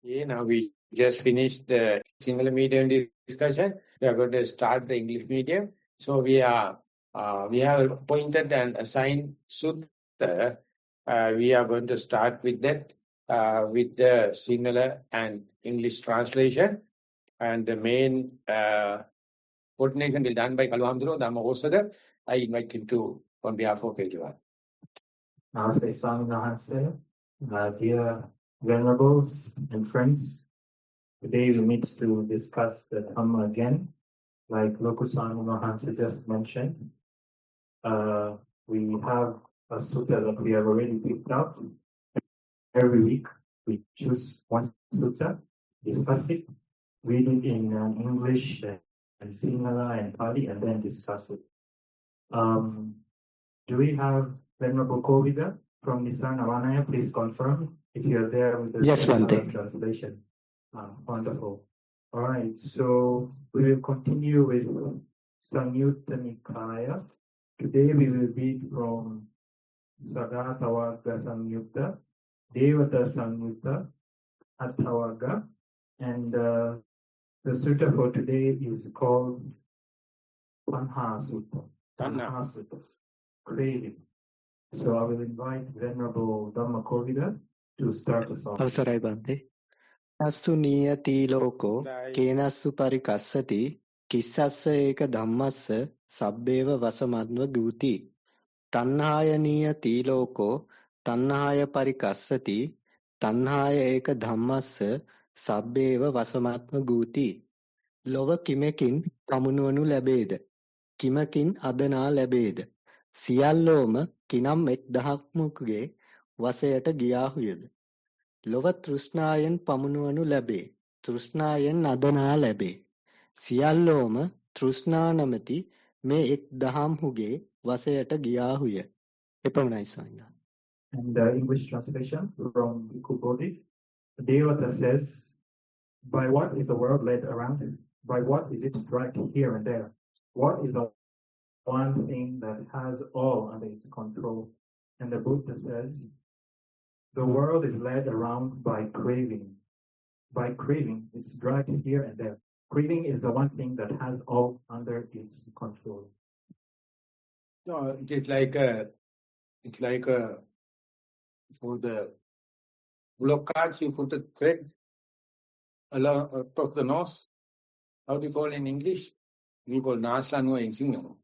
Okay, now we just finished the single medium discussion. We are going to start the English medium. So we have appointed and assigned Sutta. We are going to start with that, with the singular and English translation. And the main coordination will be done by Kalwamduro, Dhamma. I invite him to, on behalf of everyone. Namaste, Swami Maha. Dear Venerables and friends, today we meet to discuss the Dhamma again. Like Lokuswami Mahansa just mentioned, we have a sutta that we have already picked out. Every week we choose one sutta, discuss it, read it in English and Sinhala and Pali, and then discuss it. Do we have Venerable Kovida from Nissarana Vanaya? Please confirm if you're there with the translation. Wonderful. All right, so we will continue with Samyutta Nikaya. Today we will read from Sagatavagga Samyutta, Devata Samyutta, Attavagga, and the sutta for today is called Tanha Sutta. Tanha Sutta, craving. So I will invite Venerable Dhammajiva to start us off. Avasarai Bhante. Nasu niyati loko kenasu parikassati kissassa eka dhammassa sabbeva vasamadva guti. Tanhaya niyati loko tanhaya parikassati tanhaya eka dhammassa sabbeva vasamadva guti. Lova kimekin pamunuanu labeda. Kimakin adana labeda. සියල්ලෝම කිනම් එක් දහක්මුකගේ වසයට ගියාහුයද. ලොව තෘෂ්ණායෙන් පමුණුවනු ලැබේ. තෘෂ්ණායෙන් අදනා ලැබේ. සියල්ලෝම තෘෂ්ණා නමැති මේ එක් දහම්හුගේ වසයට ගියාහුය. එපමණයි සවිනා. And the English translation from Bhikkhu Bodhi, Devata says, by what is the world led around? By what is it dragged here and there? What is the one thing that has all under its control? And the Buddha says, the world is led around by craving. By craving, it's dragged here and there. Craving is the one thing that has all under its control. No, it's like for the block cards, you put a thread along across the nose. How do you call in English? We call Nissarana in Sinhala.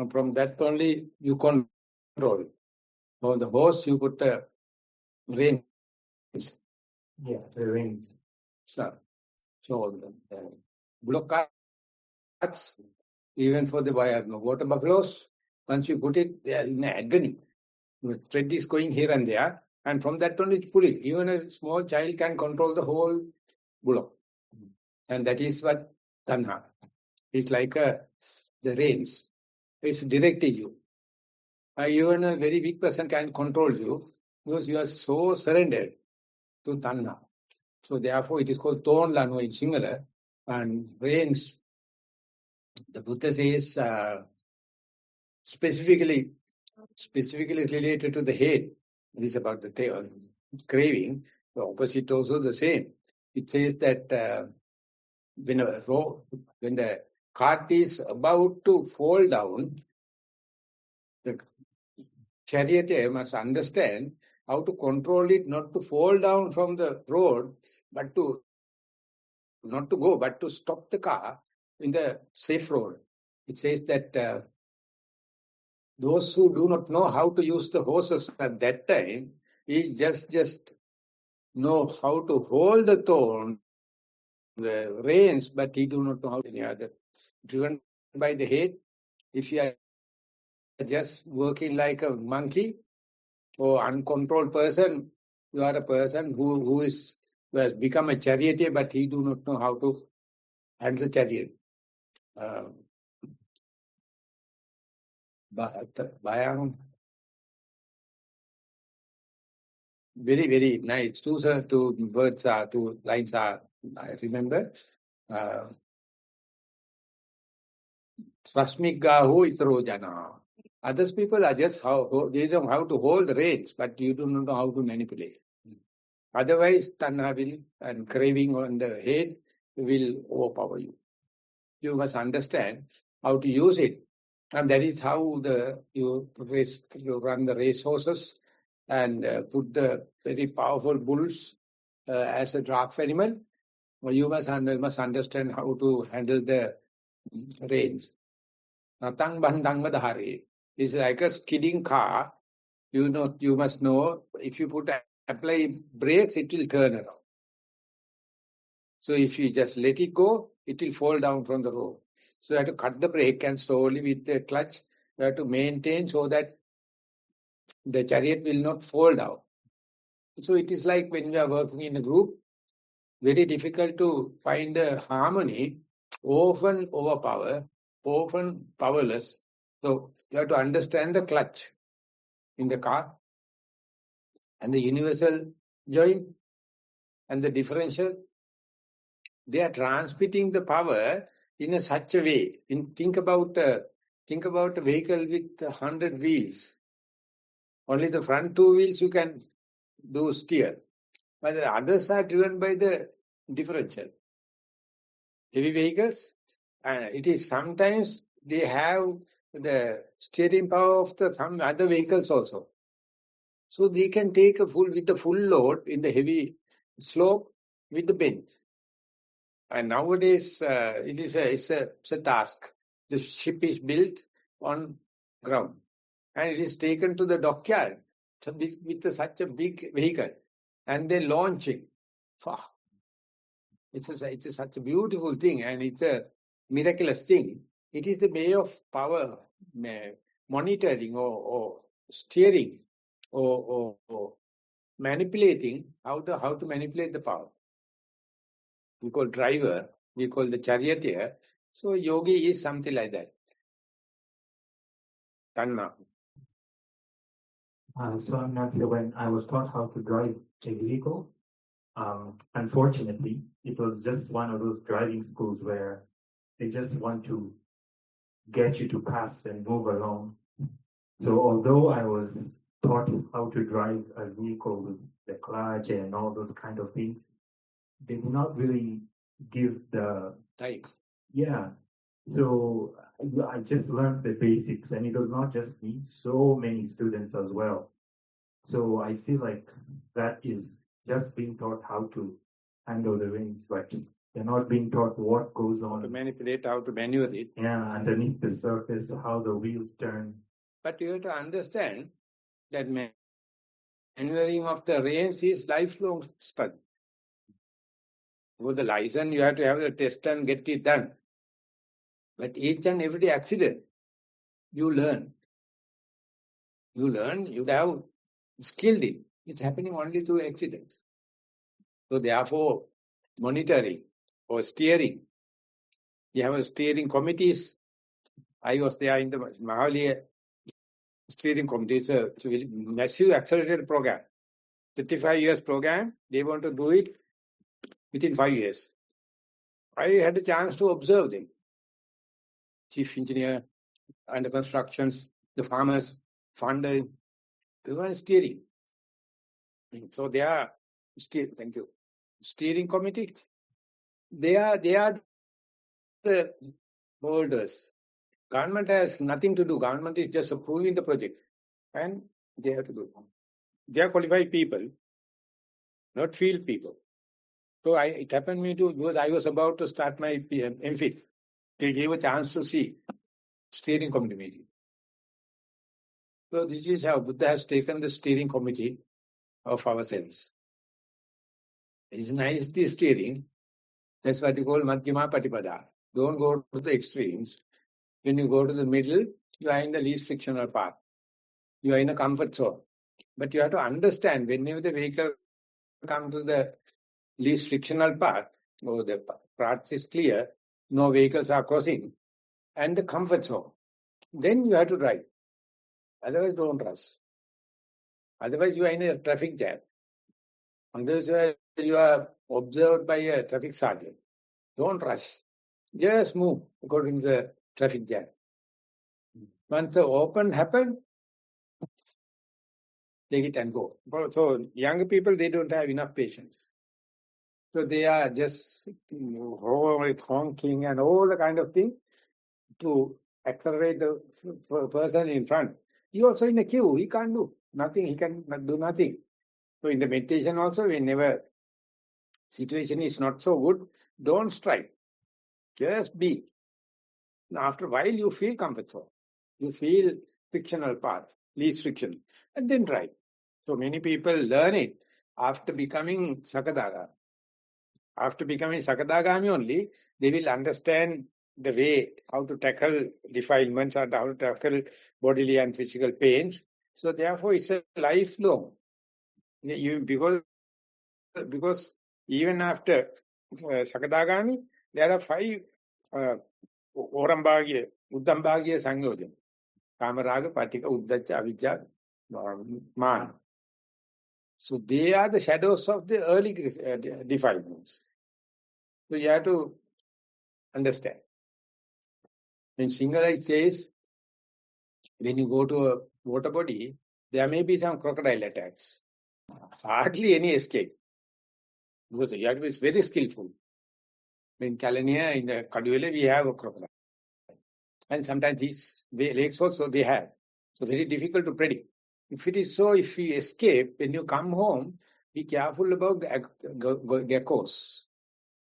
From that only you control. For the horse, you put a reins. Yeah, the reins. So the block cards, even for the water buffaloes, once you put it, they are in agony. The thread is going here and there, and from that only it's pulling. Even a small child can control the whole bullock. And that is what Tanha. It's like the reins. It's directing you. Even a very weak person can control you because you are so surrendered to Tanha. So therefore it is called Thorn Lanu in Sinhala. And reins, the Buddha says, specifically related to the head. This is about the craving. The opposite also the same. It says that when the cart is about to fall down, the charioteer must understand how to control it, not to fall down from the road, but to not to go, but to stop the car in the safe road. It says that those who do not know how to use the horses at that time, he just know how to hold the thorn, the reins, but he do not know how to any other. Driven by the head, if you are just working like a monkey or uncontrolled person, you are a person who has become a charioteer, but he do not know how to handle the chariot. Very, very nice. Two lines are, I remember. Swasmiggahu itaro jana. Others people are just they know how to hold the reins, but you do not know how to manipulate. Otherwise, tanha will and craving on the head will overpower you. You must understand how to use it. And that is how you run the race horses and put the very powerful bulls as a draft animal. Well, you must understand how to handle the reins. Natang bandang madhari is like a skidding car. You must know if you apply brakes, it will turn around. So if you just let it go, it will fall down from the road. So you have to cut the brake and slowly with the clutch, you have to maintain so that the chariot will not fall down. So it is like when we are working in a group, very difficult to find a harmony, often overpower, often powerless. So you have to understand the clutch in the car and the universal joint and the differential. They are transmitting the power in such a way. Think about a vehicle with 100 wheels. Only the front 2 wheels you can do steer. But the others are driven by the differential. Heavy vehicles, it is sometimes they have the steering power of some other vehicles also. So they can take with the full load in the heavy slope with the bend. And nowadays it's a task. The ship is built on ground and it is taken to the dockyard with such a big vehicle and they launch it. It's such a beautiful thing and it's a miraculous thing. It is the way of power monitoring or steering or manipulating how to manipulate the power. We call driver, we call the charioteer. So yogi is something like that. Tanna. So I'm not sure when I was taught how to drive a vehicle. Unfortunately, it was just one of those driving schools where they just want to get you to pass and move along. So although I was taught how to drive a vehicle with the clutch and all those kind of things, they did not really give the time. Yeah. So I just learned the basics, and it was not just me, so many students as well. So I feel like that is just being taught how to handle the reins, but they're not being taught what goes on. To manipulate, how to maneuver it. Yeah, underneath the surface, how the wheels turn. But you have to understand that maneuvering of the reins is lifelong study. For the license, you have to have the test and get it done. But each and every accident, you learn. You have skilled it. It's happening only through accidents. So therefore, monitoring or steering, you have a steering committees. I was there in the Maha steering committee. It's a very massive accelerated program. 35 years program, they want to do it within 5 years. I had a chance to observe them. Chief engineer, under constructions, the farmers, funder, everyone steering. So they are steering committee. They are the holders. Government has nothing to do. Government is just approving the project, and they have to do. They are qualified people, not field people. So it happened me to because I was about to start my MPhil. They gave a chance to see steering committee meeting. So this is how Buddha has taken the steering committee of ourselves. It is nicely steering. That's what you call Madhyama Patipada. Don't go to the extremes. When you go to the middle, you are in the least frictional path. You are in a comfort zone. But you have to understand, whenever the vehicle comes to the least frictional path, or the path is clear, no vehicles are crossing, and the comfort zone, then you have to drive. Otherwise, don't rush. Otherwise, you are in a traffic jam. Otherwise, you are observed by a traffic sergeant. Don't rush. Just move according to the traffic jam. Once the open happens, take it and go. So younger people, they don't have enough patience. So they are just honking and all the kind of thing to accelerate the person in front. He also in the queue, he can't do nothing, he can do nothing. So in the meditation also, whenever situation is not so good, don't strive. Just be. After a while, you feel comfort zone. You feel frictional path, least friction, and then try. So many people learn it after becoming Sakadagami. After becoming Sakadagami only, they will understand the way how to tackle defilements and how to tackle bodily and physical pains. So therefore, it's a lifelong. Because even after Sakadagami, there are 5 Orambagya, Uddambagya Sangyodana. Kamaraga, Patika, Uddacha, Avijja, Man. So they are the shadows of the early defilements. So you have to understand. In Sinhala it says, when you go to a water body, there may be some crocodile attacks. Hardly any escape. Because you have to be very skillful. In Kalania, in the Kaduele, we have a crocodile. And sometimes these lakes also they have. So very difficult to predict. If it is so, if you escape, when you come home, be careful about the geckos.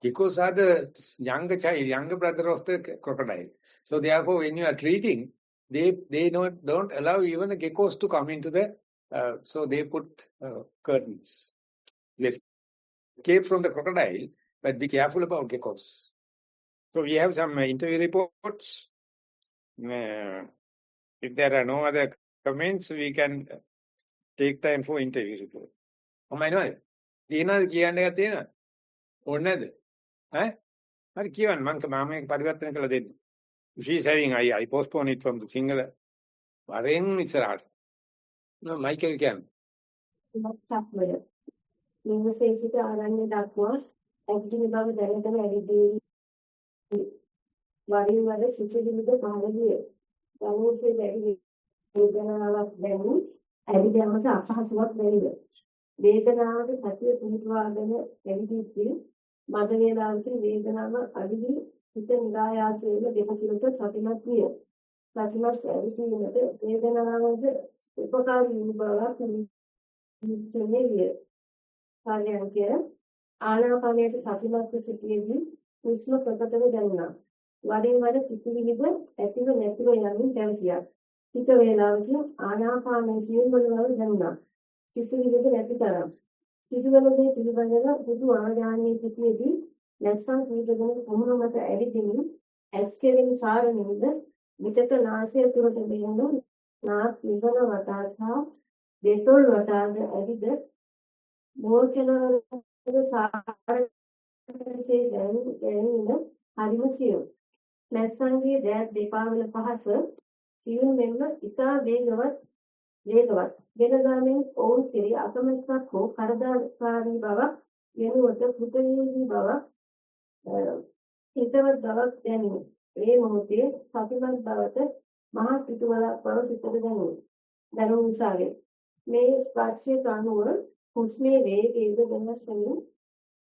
Geckos are the younger brother of the crocodile. So therefore, when you are treating, they don't allow even the geckos to come into the, so they put curtains. You escape from the crocodile, but be careful about geckos. So we have some interview reports. If there are no other comments, we can take time for interview report. Oh my God. Dina කියන්න එකක් තියෙනවද? ඕනේ නැද්ද? ඈ? හරි කියවන්න මම මේක පරිවර්තන කරලා දෙන්න. She is having I postpone it from the Sinhala. වරෙන් ඉස්සරහට. මයික් එක කියන්න. සක්වල. නිවසේසිත ආරණ්‍ය දක්වා ඇවිදින බව දැනගෙන ඇවිදී වරින් වර සිසිලිද පහළගිය. දවසේ වැඩි වේදනාවක් දැනි ඇවිදීමට අපහසුවක් දැනිද. වේදනාවට සතිය පුහුණුවාගෙන ඇවිදීදී මද වේලාවකින් වේදනාව අඩුවී හිත නිරායාසයෙන්ම දෙපතුලට සතිමත් විය. සතිමත් ඇවිසීමට වේදනාවද උපකාරී වූ බවක් නිශ්චය විය. කාර්යයන්ගේ ආනාපානයට සතිමත් සිටියේදී හුස්ම ප්‍රකටව දැනුණා. වරින් වර සිතුවිලිද ඇතිව නැතිව යමින් පැවතියා. ටික වේලාවකින් ආනාපානයේ සියුම් වන බව දැනුණා. සිතුවිලිද නැති තරම්. සිතුවිලිදී පිළිබඳව බුදු ආඥානයේ සිටියේදී නැස්සන් කීදගෙන සමුන මත ඇවිදින්න ඇස් කෙරෙහි සාරණින්ද විතක නාසය තුරට මෙහෙම නාත් නිවන වටා සහ දෙතොල් වටාද ඇවිද මෝචනවල සාරණසේ දැනෙන හරිම සියුම්. නැස්සන්ගේ දෑත් දෙපා වල පහස සියුම් මෙන්න ඉතා වේගවත් වෙනදාමින් ඔවුන් කෙරෙහි අකමැත්තක් හෝ කරදරකාරී බවක් වෙනුවට පුතේහි බවක් හිතවත් බවක් දැනුනි. මේ මොහොතේ සතිමත් බවට මහා පිටුවලක් බව සිතට දැනුනි. නිසාවෙන් මේ ස්පර්ශයේ අනුව හුස්මේ වේගයද වෙනස් වෙමින්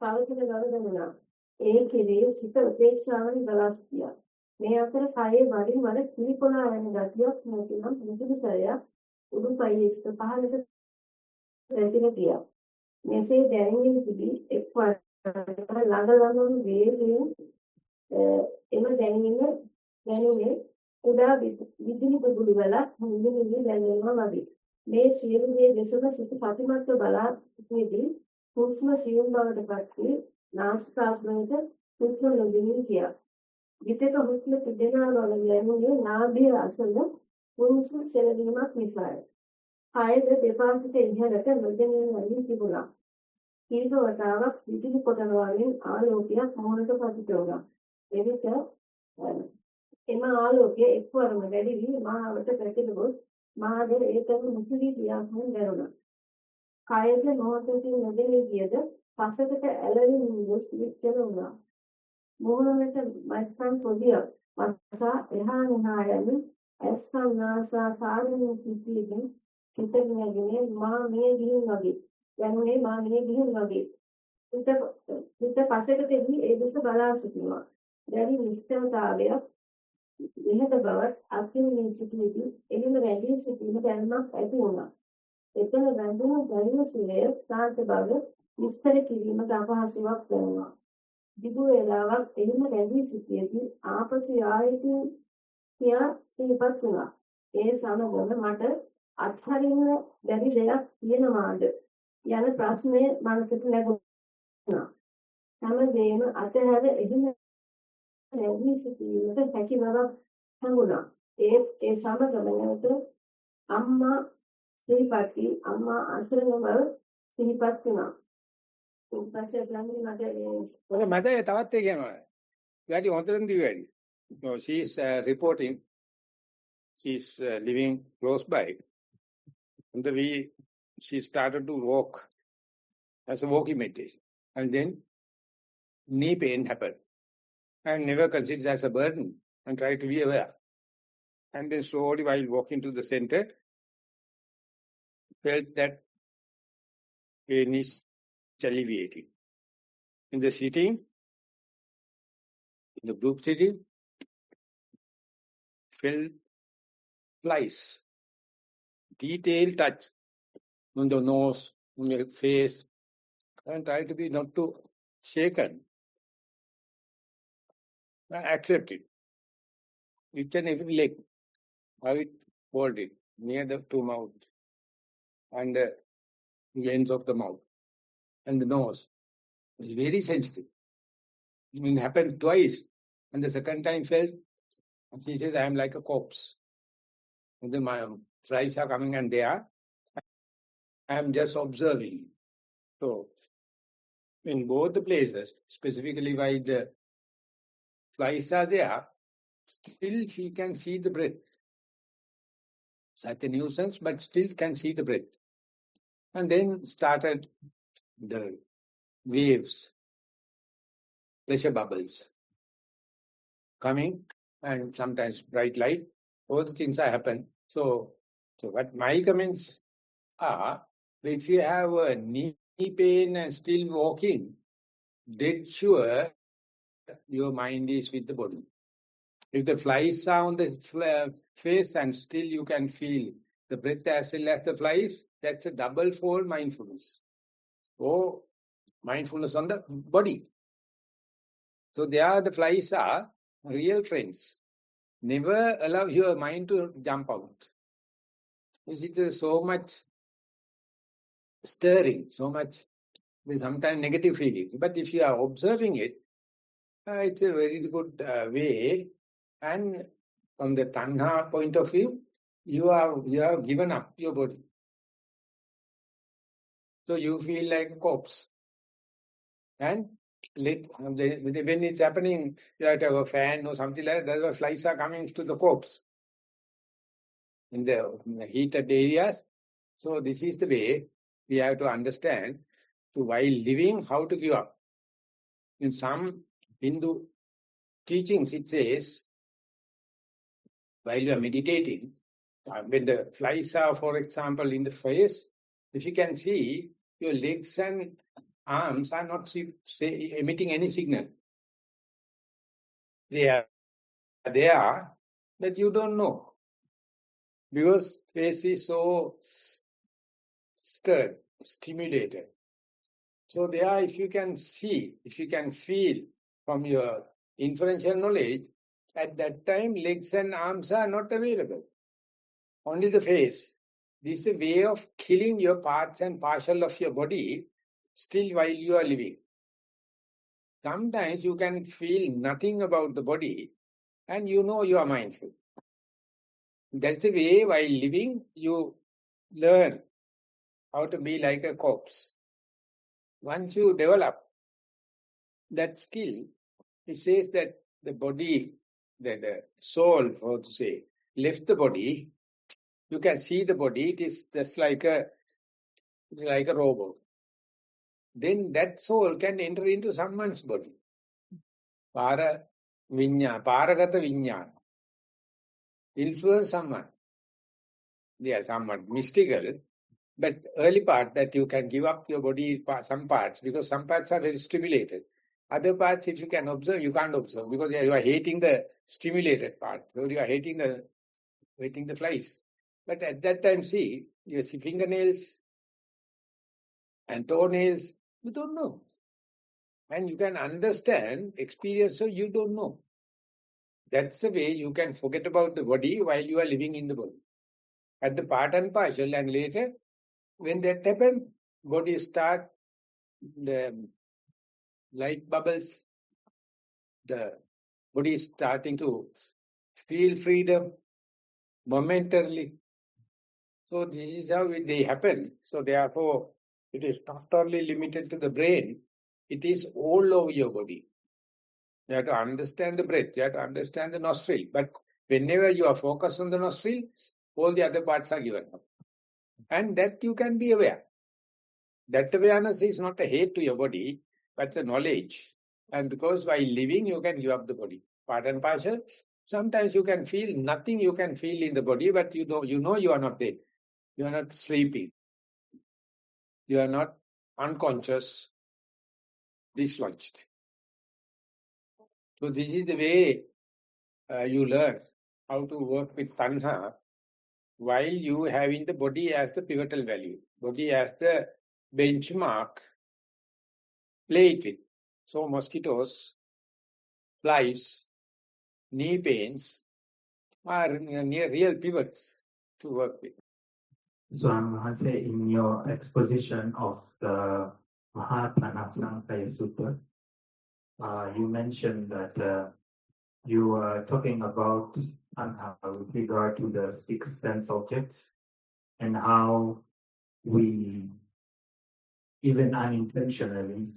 පවතින බව දැනුණා. ඒ කෙරෙහි සිත උපේක්ෂාවෙන් ගලා සිටියා. මේ අතර කයේ වරින් වර කිලිපොළා යන ගතියක් නැතිනම් මුදුසරයක් උඩුපයියට පහළට වැටිලා ගියා. මෙසේ දැනෙමින් තිබී එක්වර ළඟ වේගයෙන් එම දැනුමේ උඩා විදුලි බුබුලු වලක් මුදුනේ දැනෙනවා වගේ. මේ සියලු දේ දෙසම සිත සතිමත්ව බලා සිටීදී හුස්ම සියුම් බවට පත් වී නාසිකාග්‍රයට හුස්ම නොදෙමින් ගියා. විතක හුස්ම පිටේනවා වගේ දැනුනේ නාභිය අසල හුස්ම සෙලවීමක් නිසායි. කායද දෙපාර්ශ්වයට ඉහළට නොදෙමින් වලින් තිබුණා. කීක වතාවක් විදුලි කොටන වලින් ආලෝකයක් මොහොතක පතිත වුණා. එවිට එම ආලෝකය එක්වරම වැඩි වී මාවට පැතිරෙවොත් මාදර ඒකම මුසුවී පියාසුන් දැනුණා. කායද මොහොතකින් නොදෙමින් ගියද පසකට ඇලෙමින් ගොස් විච්ඡන වුණා. මොහොනකට මත්සන් පොදිය මස්සා එහා මෙහා යමින් ඇස්කන්නාසා සාරණී සිටියකින් සිතගෙන මා මිය ගිහින් වගේ. යනුනේ මා මිය ගිහින් වගේ. සිත පසෙකදී ඒ දෙස බලා සිටිනවා. දැඩි නිශ්චලතාවයක් ඉහත බවත් අත්විඳින සිටියේදී එළිම රැඳී සිටීම දැනුමක් ඇති වුණා. එතන වැඳුණු බැරිම සුවය සාන්ත බව විස්තර කිරීමට අපහසුවක් දැනුණා. දිගු වේලාවක් එළිම රැඳී සිටියේදී ආපසු ආයෙත් කියා සිහිපත් වුණා. ඒ සමගම මට අත්හරින්න බැරි දෙයක් තියෙනවාද යන ප්‍රශ්නය මනසට නැගුණා. හැමදේම අතහැර එළිම රැඳී සිටීමට හැකි බවක් හඟුණා. ඒ සමගම නැවත අම්මා සිහිපත් අම්මා අසරණ බව සිහිපත් වුණා. උන්පස්සේ ළඟදී මට තවත් ඒ කියනවා. වැඩි හොඳට දිවෙන්නේ. No, she is reporting. She is living close by. And she started to walk as a walking meditation. And then knee pain happened. And never considered as a burden and try to be aware. And then slowly while walking to the center, felt that pain is alleviating. In the sitting, in the group sitting, felt flies, detailed touch on the nose, on your face, and try to be not too shaken. Accept it. Each and every leg, how it folded near the two mouths and the ends of the mouth and the nose. It's very sensitive. It happened twice, and the second time felt, and she says, I am like a corpse. And my flies are coming and they are. I am just observing. So, in both the places, specifically while the flies are there, still she can see the breath. Such a nuisance, but still can see the breath. And then started the waves, pressure bubbles coming, and sometimes bright light. All the things are happen. So what my comments are, if you have a knee pain and still walking, dead sure your mind is with the body. If the flies are on the face and still you can feel the breath as well as the flies, that's a double-fold mindfulness. Or mindfulness on the body. So there the flies are real friends. Never allow your mind to jump out. Because it is so much stirring, so much, sometimes negative feeling. But if you are observing it, it's a very good way. And from the tanha point of view, you have given up your body. So you feel like a corpse. And when it's happening, you have to have a fan or something like that, the flies are coming to the corpse in the heated areas. So this is the way we have to understand, to while living, how to give up. In some Hindu teachings, it says, while you are meditating, when the flies are, for example, in the face, if you can see, your legs and arms are not emitting any signal. They are there, but you don't know. Because face is so stirred, stimulated. So there, if you can see, if you can feel from your inferential knowledge, at that time legs and arms are not available. Only the face. This is a way of killing your parts and partial of your body still while you are living. Sometimes you can feel nothing about the body and you know you are mindful. That's the way while living you learn how to be like a corpse. Once you develop that skill, it says that the body, the soul, how to say, left the body. You can see the body, it is just like a robot. Then that soul can enter into someone's body. Paragata vinyana. Influence someone. they are somewhat mystical. But early part that you can give up your body, some parts, because some parts are very stimulated. Other parts, if you can observe, you can't observe, because you are hating the stimulated part, or you are hating the flies. But at that time, see, your fingernails and toenails, you don't know. And you can understand, experience, so you don't know. That's the way you can forget about the body while you are living in the body. At the part and partial, and later, when that happens, body start, the light bubbles, the body is starting to feel freedom momentarily. So this is how they happen. So therefore, it is not only limited to the brain, it is all over your body. You have to understand the breath, you have to understand the nostril. But whenever you are focused on the nostril, all the other parts are given up. And that you can be aware. That awareness is not a hate to your body, but a knowledge. And because while living, you can give up the body. Part and partial. Sometimes you can feel nothing you can feel in the body, but you know you are not dead. You are not sleeping. You are not unconscious, dislodged. So this is the way you learn how to work with tanha while you having the body as the pivotal value, body as the benchmark. Play it with. So mosquitoes, flies, knee pains are near real pivots to work with. So Maha, in your exposition of the Maha Sutta, you mentioned that you were talking about with regard to the 6 sense objects and how we, even unintentionally,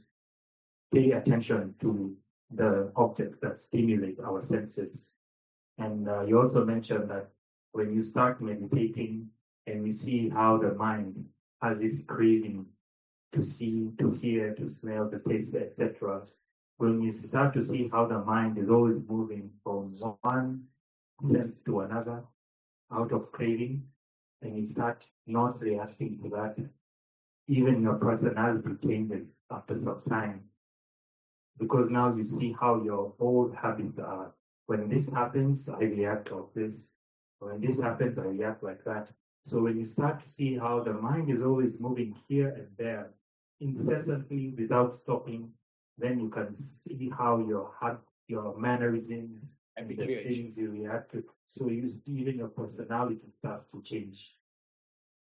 pay attention to the objects that stimulate our senses. And you also mentioned that when you start meditating and you see how the mind has this craving to see, to hear, to smell, to taste, etc., when you start to see how the mind is always moving from one sense to another out of craving, and you start not reacting to that, even your personality changes after some time. Because now you see how your old habits are. When this happens, I react like this. When this happens, I react like that. So when you start to see how the mind is always moving here and there, incessantly without stopping, then you can see how your mannerisms and the things you react to. So even your personality starts to change.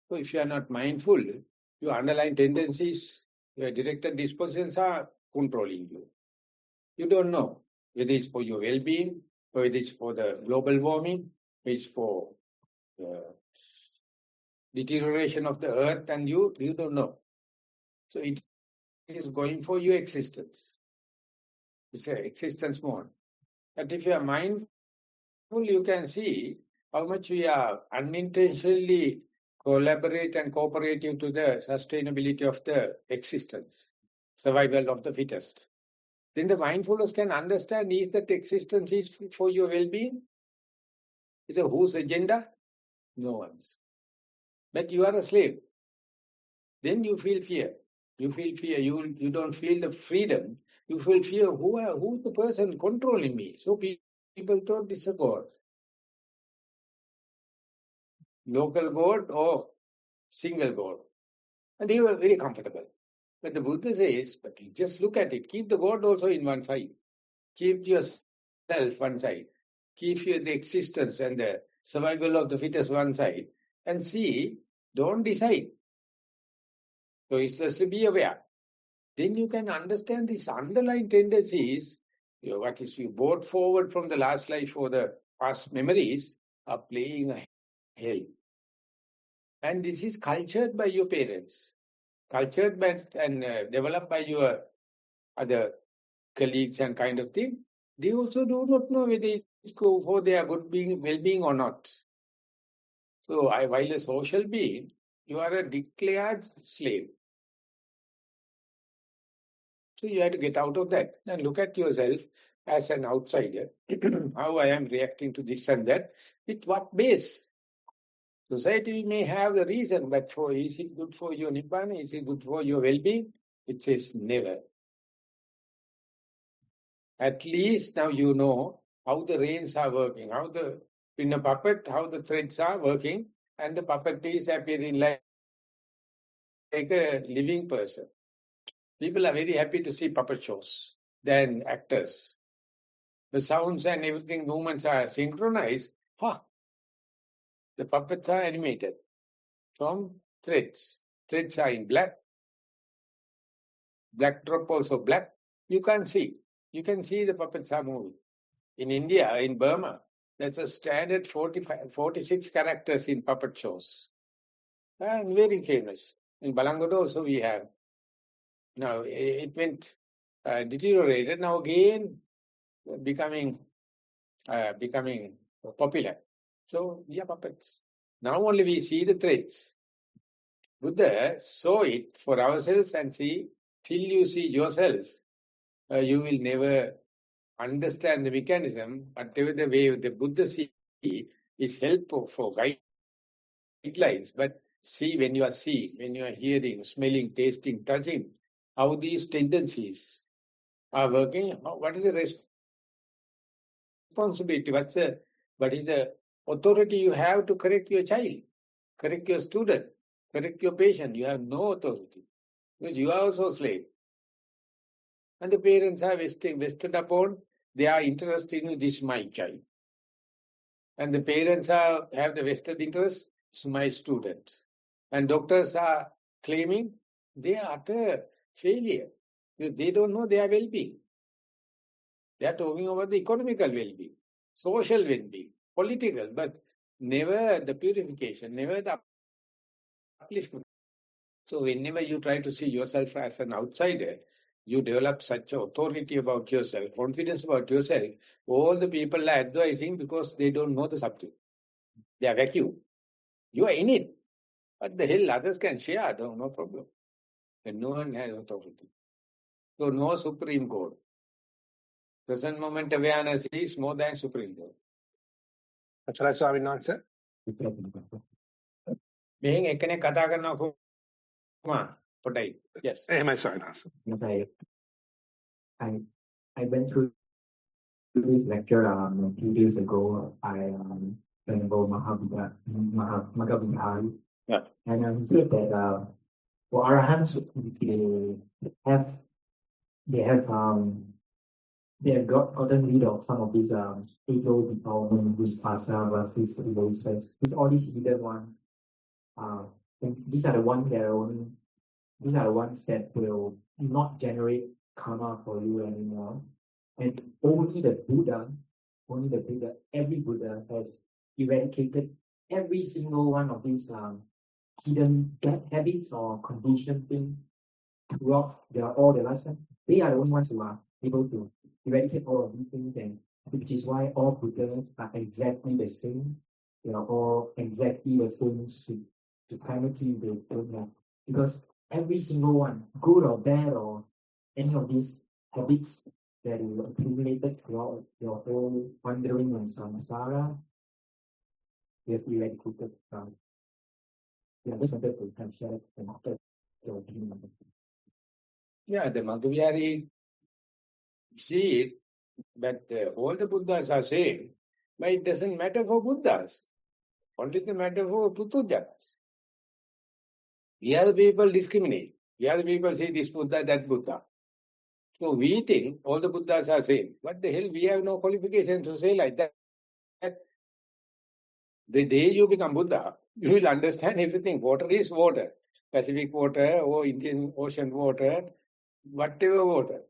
So if you are not mindful, your underlying tendencies, your directed dispositions are controlling you. You don't know whether it's for your well-being, or whether it's for the global warming, it's for the deterioration of the earth, and you don't know. So it is going for your existence. It's an existence mode. But if you are mindful, you can see how much we are unintentionally collaborate and cooperating to the sustainability of the existence, survival of the fittest. Then the mindfulness can understand, is that existence is for your well-being? Is it whose agenda? No one's. But you are a slave. Then you feel fear. You feel fear. You don't feel the freedom. You feel fear. Who's the person controlling me? So people thought it's a God. Local God or single God. And they were very comfortable. But the Buddha says, but you just look at it. Keep the God also in one side. Keep yourself one side. Keep the existence and the survival of the fittest one side. And see, don't decide. So it's just to be aware. Then you can understand these underlying tendencies, what is you brought forward from the last life or the past memories are playing a hell. And this is cultured by your parents, cultured by and developed by your other colleagues and kind of thing. They also do not know whether it's for their well-being or not. So while a social being, you are a declared slave. So you have to get out of that and look at yourself as an outsider, how I am reacting to this and that, with what base? Society may have the reason, but is it good for your Nibbana? Is it good for your well-being? It says never. At least now you know how the reins are working, in a puppet, how the threads are working, and the puppet is appearing like a living person. People are very happy to see puppet shows than actors. The sounds and everything, movements are synchronized. The puppets are animated from threads. Threads are in black. Black drop also black. You can't see. You can see the puppets are moving. In India, in Burma, that's a standard 46 characters in puppet shows. And very famous. In Balangod also we have. Now it went deteriorated. Now again becoming popular. So we are puppets. Now only we see the threads. Buddha saw it for ourselves and see, till you see yourself, you will never understand the mechanism. Whatever the way the Buddha see is helpful for guidelines. But see when you are seeing, when you are hearing, smelling, tasting, touching, how these tendencies are working, what is the responsibility, what is the authority you have to correct your child, correct your student, correct your patient? You have no authority, because you are also slave. And the parents are vested upon their interest in this my child. And the parents have the vested interest, it's my student. And doctors are claiming they are utter failure, because they don't know their well-being. They are talking about the economical well-being, social well-being, political, but never the purification, never the upliftment. So whenever you try to see yourself as an outsider, you develop such authority about yourself, confidence about yourself. All the people are advising because they don't know the subject. They are vacuum. You are in it. What the hell, others can share, no problem. And no one has authority. So no Supreme Court. Present moment awareness is more than Supreme Court. Shall I swap in answer? මෙහෙන් එක්කෙනෙක් කතා කරනවා පොඩ්ඩයි. Yes. Am I sorry, answer? Yes, I went through this lecture a few days ago. I went over Maha. Yeah. And he said that for Arahants, they have gotten rid of some of these ego development, this pasavas, these releases, all these hidden ones. And these are the ones that will not generate karma for you anymore. And only the Buddha, every Buddha has eradicated every single one of these hidden bad habits or conditioned things throughout all their lifetimes. They are the only ones who are able to eradicate all of these things, and which is why all Buddhas are exactly the same. They are all exactly the same supremacy they don't have. Because every single one, good or bad or any of these habits that you accumulated throughout your whole wandering in samsara, you have eradicated from. Yeah, just wanted to kind of share and after your opinion. Yeah, the Madhuvihari see it, but all the Buddhas are same, but it doesn't matter for Buddhas. Only the matter for Putujanas. We are the people discriminate. We are the people say this Buddha, that Buddha. So we think all the Buddhas are same. What the hell, we have no qualification to say like that. The day you become Buddha, you will understand everything. Water is water. Pacific water or Indian Ocean water, whatever water.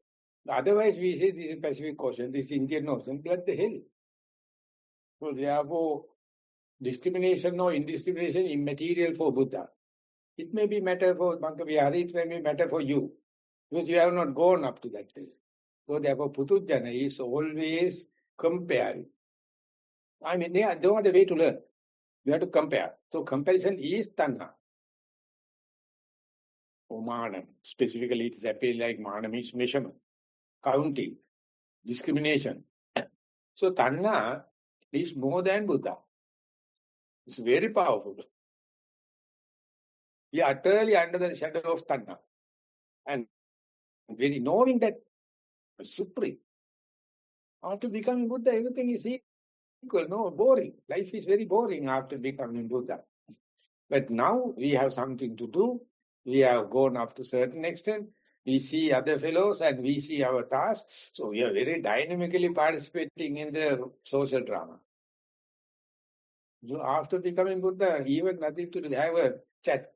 Otherwise we say this is Pacific Ocean, this is Indian Ocean. What the hell? So therefore, discrimination or indiscrimination immaterial for Buddha. It may be matter for Madhuvihari, it may be matter for you. Because you have not gone up to that place. So therefore, Putujjana is always comparing. I mean, they don't have the way to learn. You have to compare. So comparison is tanha. Or manam. Specifically, it is appeal like manam is measurement, counting, discrimination. So tanha is more than Buddha. It's very powerful. We are utterly under the shadow of Tanha. And very knowing that supreme. After becoming Buddha, everything is equal. No, boring. Life is very boring after becoming Buddha. But now we have something to do. We have gone up to a certain extent. We see other fellows and we see our tasks. So we are very dynamically participating in the social drama. So after becoming Buddha, even nothing to have a chat.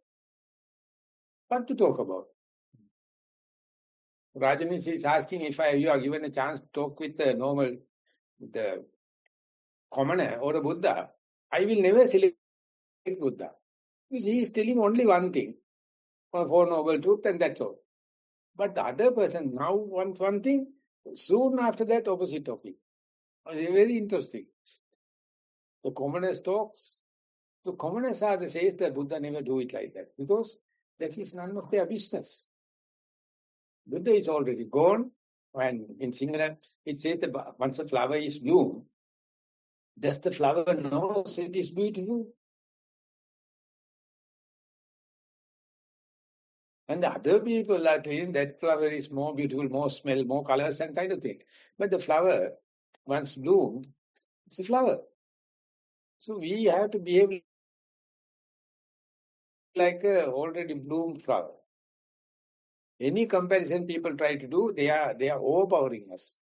What to talk about? Rajanis is asking if you are given a chance to talk with the normal, the commoner or a Buddha, I will never select Buddha. Because he is telling only one thing, Four Noble Truth, and that's all. But the other person now wants one thing, soon after that opposite of it. It's very interesting. The commoners talks, the commoners are the says that Buddha never do it like that, because that is none of their business. Buddha is already gone, and in Sinhala it says that once a flower is bloomed, does the flower know it is beautiful? And the other people are saying that flower is more beautiful, more smell, more colors and kind of thing. But the flower, once bloomed, it's a flower. So we have to behave like a already bloomed flower. Any comparison people try to do, they are overpowering us.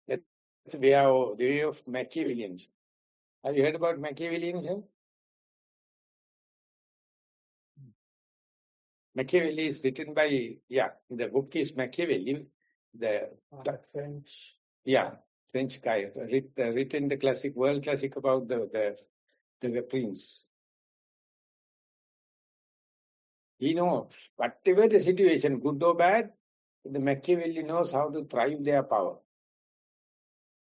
That's the way of Machiavellianism. Have you heard about Machiavellianism? Machiavelli is written by, the book is Machiavelli, the French. French guy, written the classic, world classic about the prince. He knows, whatever the situation, good or bad, the Machiavelli knows how to thrive their power.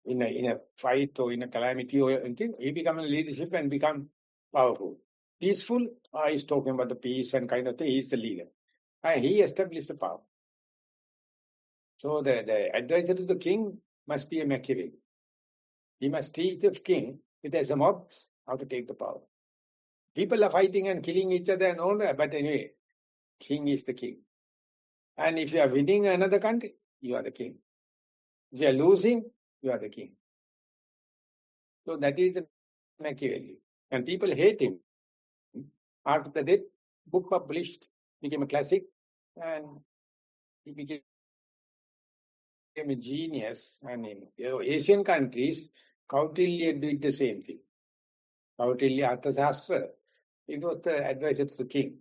In a fight or in a calamity or anything, he becomes in leadership and become powerful. Peaceful, he's talking about the peace and kind of thing, he's the leader. And he established the power. So the advisor to the king must be a Machiavelli. He must teach the king, it as a mob, how to take the power. People are fighting and killing each other and all that, but anyway, king is the king. And if you are winning another country, you are the king. If you are losing, you are the king. So that is the Machiavelli. And people hate him. After the death, book published, became a classic, and he became a genius. And in Asian countries, Kautilya did the same thing. Kautilya Arthashastra, it was the advisor to the king.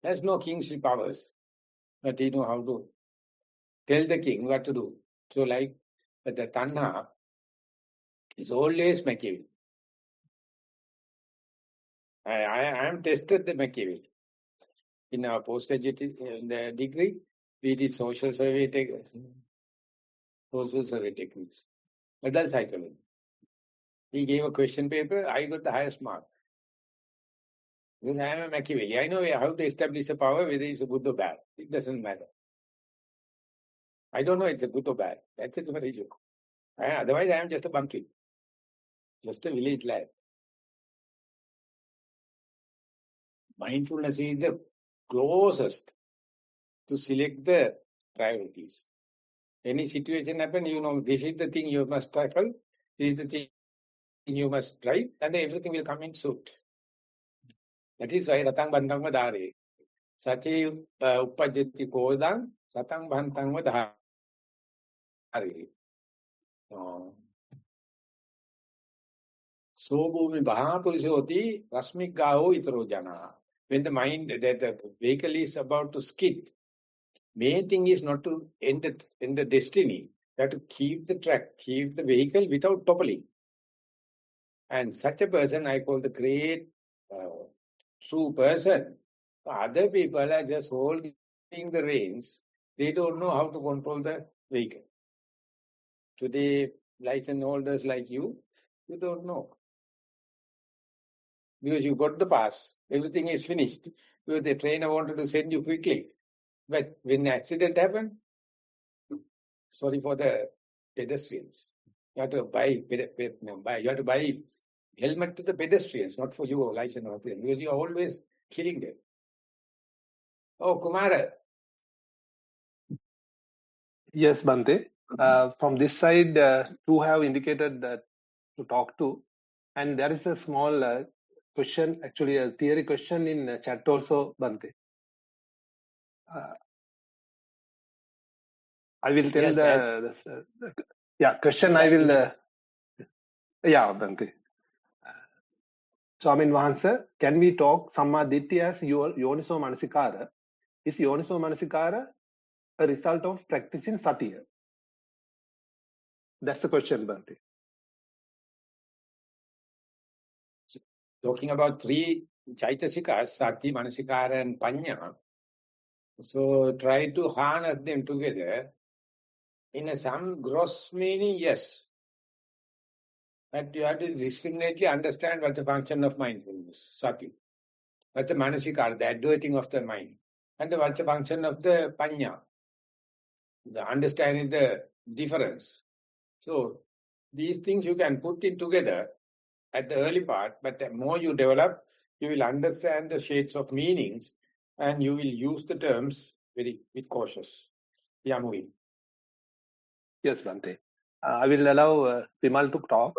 There's no kingship powers, but he know how to tell the king what to do. So like the Tanha is always Machiavelli. I am tested the Machiavelli. In our postgraduate degree, we did social survey techniques, adult psychology. He gave a question paper, I got the highest mark. Because I am a Machiavelli. I know how to establish a power, whether it's a good or bad. It doesn't matter. I don't know it's a good or bad. That's it, issue. Otherwise, I am just a bumpkin. Just a village lad. Mindfulness is the closest to select the priorities. Any situation happen, you know, this is the thing you must tackle, this is the thing you must drive, and then everything will come in suit. That is why Ratang Bantang Vadare. Sache Uppajati Kodang, Ratang Bantang Vadare. So Bhumi Bahapurishoti, Rasmik Gao Itaro Jana. When the mind, that the vehicle is about to skid, main thing is not to end the destiny. You have to keep the track, keep the vehicle without toppling. And such a person I call the great true person. Other people are just holding the reins. They don't know how to control the vehicle. Today, license holders like you don't know. Because you got the pass, everything is finished. Because the trainer wanted to send you quickly. But when the accident happened, sorry for the pedestrians. You have to buy helmet to the pedestrians, not for you, license or thing, because you are always killing them. Oh, Kumara. Yes, Bante. From this side, two have indicated that to talk to. And there is a small question, actually a theory question in chat also, Bante. I will tell Yes, question I will, Bante. Swamin Wahansa, can we talk Samma Ditti as Yoniso Manasikara? Is Yoniso Manasikara a result of practicing Satya? That's the question, Bante. Talking about three Chaitasikas, Sati, Manasikara and Panya. So try to harness them together. In some gross meaning, yes. But you have to discriminately understand what the function of mindfulness, Sati. What's the Manasikara, the adverting of the mind. And what's the function of the Panya, the understanding the difference. So these things you can put in together at the early part, but the more you develop, you will understand the shades of meanings and you will use the terms very with cautious. Yeah, moving. Yes, Bante. I will allow Bimal to talk.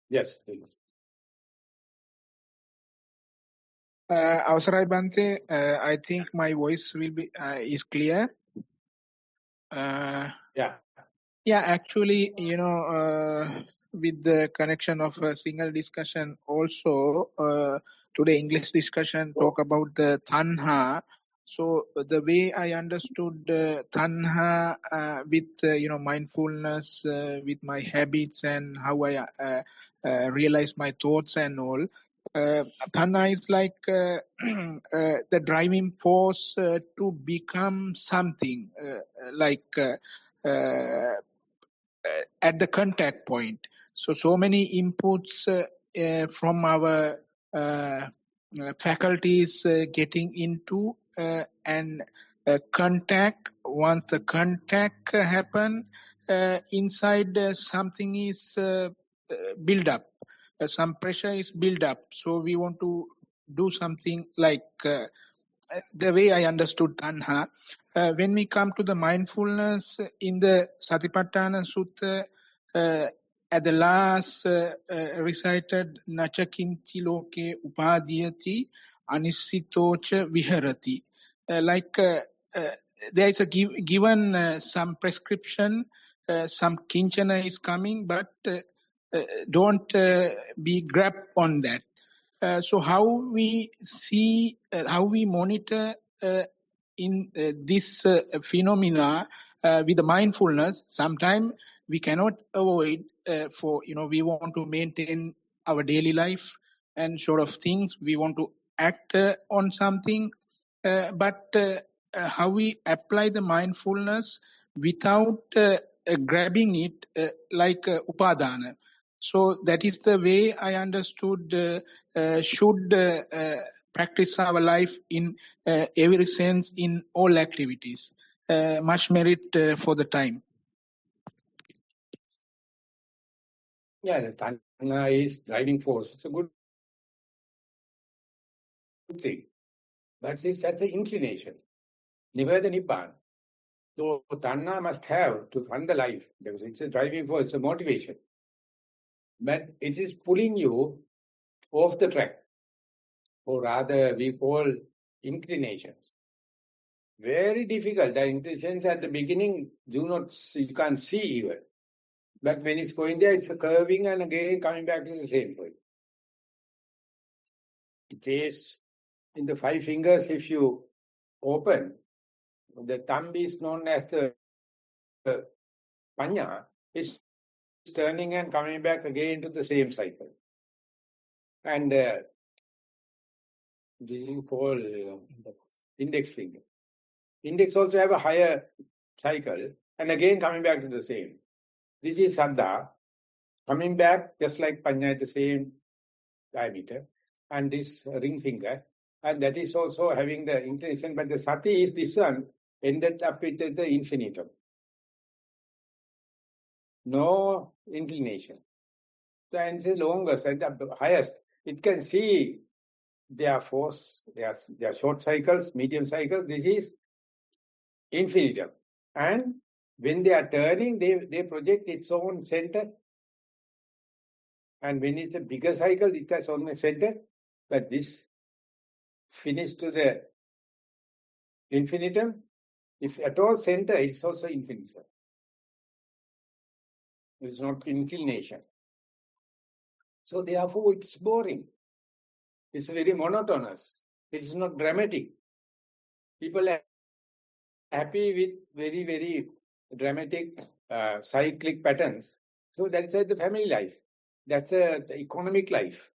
Yes, please. Avasarai Bante, I think my voice will be is clear. Yeah. Yeah, actually, with the connection of a single discussion also, today English discussion talk about the Tanha. So the way I understood Tanha with, mindfulness, with my habits and how I realize my thoughts and all, Tanha is like the driving force to become something, at the contact point. So many inputs from our faculties getting into and contact. Once the contact happen, inside something is build up. Some pressure is build up. So we want to do something like the way I understood Tanha. When we come to the mindfulness in the Satipatthana Sutta, at the last recited Nacha kimchi loke upadhyati anisitocha viharati. There is a given some prescription, some kinchana is coming, but don't be grabbed on that. So how we see, how we monitor in this phenomena with the mindfulness, sometimes we cannot avoid we want to maintain our daily life and sort of things. We want to act on something, but how we apply the mindfulness without grabbing it like upadana. So that is the way I understood should practice our life in every sense, in all activities. Much merit for the time. Yeah, the Tanha is driving force. It's a good thing. But that's an inclination, never the Nibbana. So Tanha must have to run the life, because it's a driving force, it's a motivation. But it is pulling you off the track, or rather we call inclinations. Very difficult. The inclinations at the beginning you can't see even. But when it's going there, it's a curving and again coming back to the same point. It is in the 5 fingers, if you open, the thumb is known as the panya, is turning and coming back again to the same cycle. And this is called index finger. Index also have a higher cycle and again coming back to the same. This is saddha, coming back just like panya at the same diameter, and this ring finger, and that is also having the inclination, but the sati is this one, ended up with the infinitum. No inclination. and it's the longest and the highest. It can see their force, their short cycles, medium cycles. This is infinitum. And when they are turning, they project its own center. And when it's a bigger cycle, it has own center. But this finish to the infinitum, if at all center, is also infinitum. It's not inclination. So therefore, it's boring. It's very monotonous. It's not dramatic. People are happy with very, very dramatic cyclic patterns. So that's the family life. That's the economic life.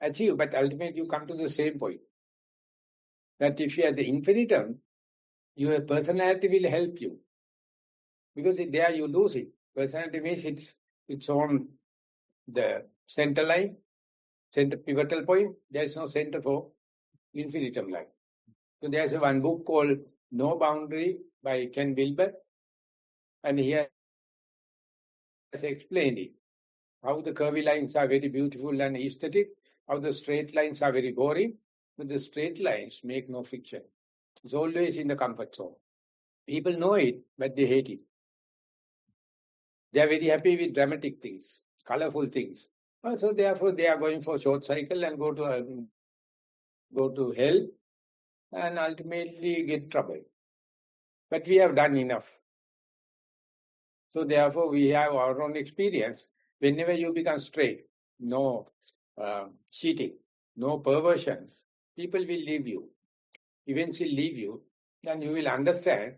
Achieve, but ultimately you come to the same point. That if you are the infinitum, your personality will help you. Because there you lose it. Personality means it's on the center line, center pivotal point. There is no center for infinitum line. So there's one book called No Boundary by Ken Wilber. And he has explained it. How the curvy lines are very beautiful and aesthetic. How the straight lines are very boring. But the straight lines make no friction. It's always in the comfort zone. People know it, but they hate it. They are very happy with dramatic things, colorful things. So therefore, they are going for short cycle and go to hell and ultimately get trouble. But we have done enough. So therefore, we have our own experience. Whenever you become straight, no cheating, no perversion, people will leave you. Eventually leave you, then you will understand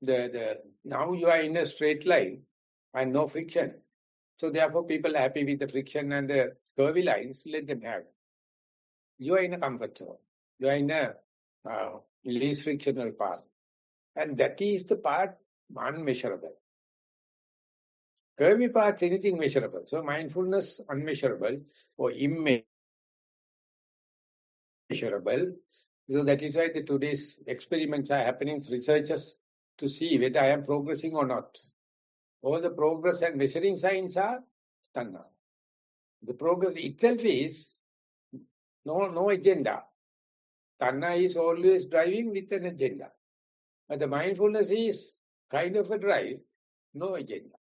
now you are in a straight line and no friction. So therefore people are happy with the friction and the curvy lines, let them have. You are in a comfort zone. You are in a least frictional path. And that is the part unmeasurable. Curvy parts, anything measurable. So mindfulness, unmeasurable or immeasurable. So that is why today's experiments are happening, researchers to see whether I am progressing or not. All the progress and measuring signs are Tanha. The progress itself is no agenda. Tanha is always driving with an agenda. But the mindfulness is kind of a drive, no agenda.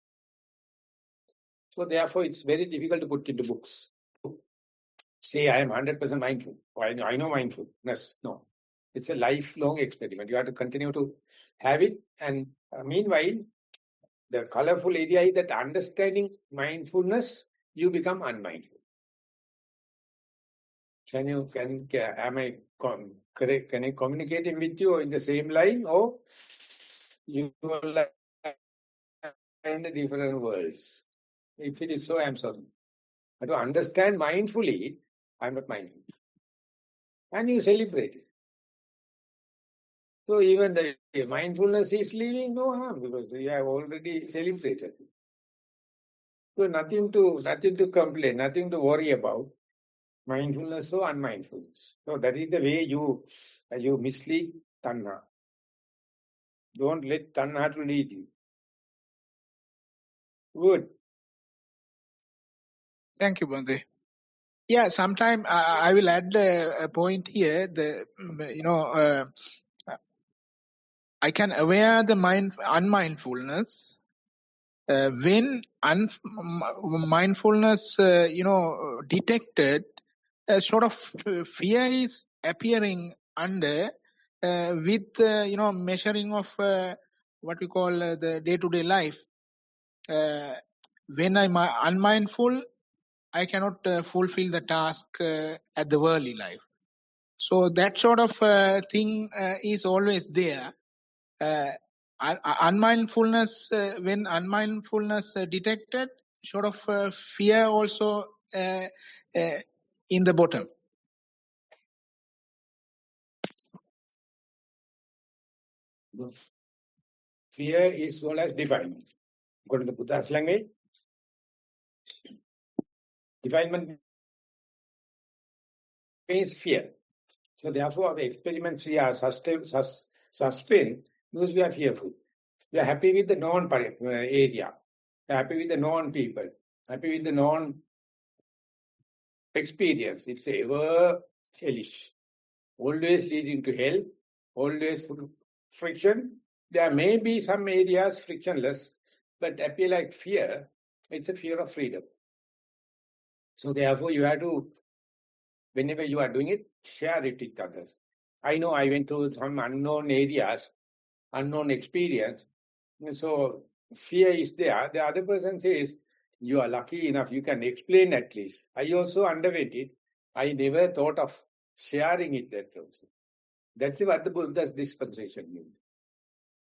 So therefore it's very difficult to put into books. Say I am 100% mindful, or I know mindfulness. No. It's a lifelong experiment. You have to continue to have it. And meanwhile, the colorful area is that understanding mindfulness, you become unmindful. Am I correct? Can I communicating with you in the same line, or you are like in the different worlds? If it is so, I am sorry. But to understand mindfully, I am not mindful. And you celebrate it. So even the mindfulness is leaving, no harm, because you have already celebrated. So nothing to complain, nothing to worry about. Mindfulness or unmindfulness. So that is the way you mislead Tanha. Don't let Tanha to lead you. Good. Thank you, Bhante. Yeah, sometime I will add a point here. I can aware the unmindfulness when mindfulness, detected. A sort of fear is appearing under with measuring of what we call the day-to-day life. When I'm unmindful, I cannot fulfill the task at the worldly life. So that sort of thing is always there. Unmindfulness, when unmindfulness detected, sort of fear also in the bottom. The fear is all as defilement. According to the Buddha's language, defilement means fear. So therefore our experiments we are suspend because we are fearful. We are happy with the known area. We are happy with the known people. Happy with the known experience. It's ever hellish, always leading to hell, always full of friction. There may be some areas frictionless, but appear like fear. It's a fear of freedom. So therefore, you have to, whenever you are doing it, share it with others. I know I went through some unknown areas, unknown experience. So fear is there. The other person says, you are lucky enough, you can explain at least. I also underwent it. I never thought of sharing it that also. That's what the Buddha's dispensation means.